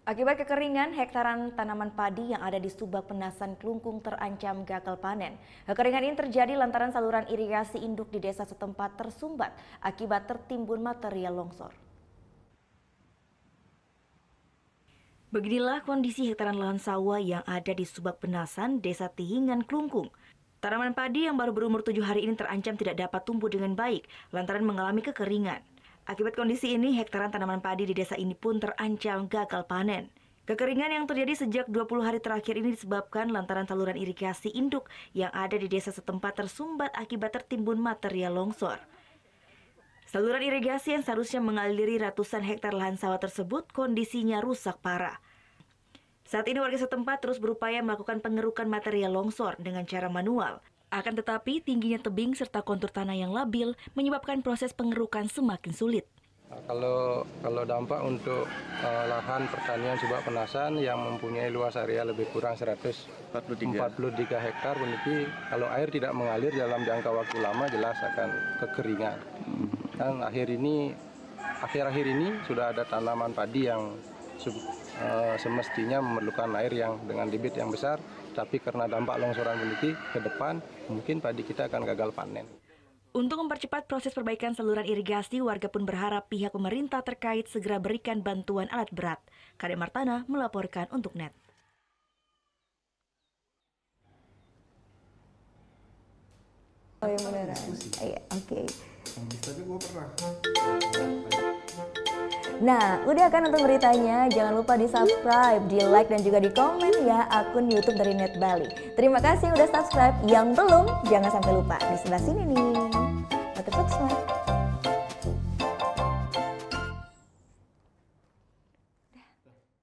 Akibat kekeringan, hektaran tanaman padi yang ada di Subak Penasan Klungkung terancam gagal panen. Kekeringan ini terjadi lantaran saluran irigasi induk di desa setempat tersumbat akibat tertimbun material longsor. Beginilah kondisi hektaran lahan sawah yang ada di Subak Penasan, Desa Tihingan, Klungkung. Tanaman padi yang baru berumur 7 hari ini terancam tidak dapat tumbuh dengan baik lantaran mengalami kekeringan. Akibat kondisi ini, hektaran tanaman padi di desa ini pun terancam gagal panen. Kekeringan yang terjadi sejak 20 hari terakhir ini disebabkan lantaran saluran irigasi induk yang ada di desa setempat tersumbat akibat tertimbun material longsor. Saluran irigasi yang seharusnya mengaliri ratusan hektar lahan sawah tersebut kondisinya rusak parah. Saat ini warga setempat terus berupaya melakukan pengerukan material longsor dengan cara manual. Akan tetapi tingginya tebing serta kontur tanah yang labil menyebabkan proses pengerukan semakin sulit. Kalau dampak untuk lahan pertanian Subak Penasan yang mempunyai luas area lebih kurang 143 hektar, memiliki kalau air tidak mengalir dalam jangka waktu lama jelas akan kekeringan. Dan akhir-akhir ini sudah ada tanaman padi yang semestinya memerlukan air yang dengan debit yang besar, tapi karena dampak longsoran memiliki ke depan, mungkin padi kita akan gagal panen. Untuk mempercepat proses perbaikan saluran irigasi, warga pun berharap pihak pemerintah terkait segera berikan bantuan alat berat. Kadek Martana melaporkan untuk NET. Oh yang beneran? Iya, oke. Tapi gue pernah. Nah, udah kan nonton beritanya? Jangan lupa di subscribe, di like, dan juga di komen ya akun YouTube dari Net Bali. Terima kasih udah subscribe. Yang belum, jangan sampai lupa. Di sebelah sini nih. Notifikasi.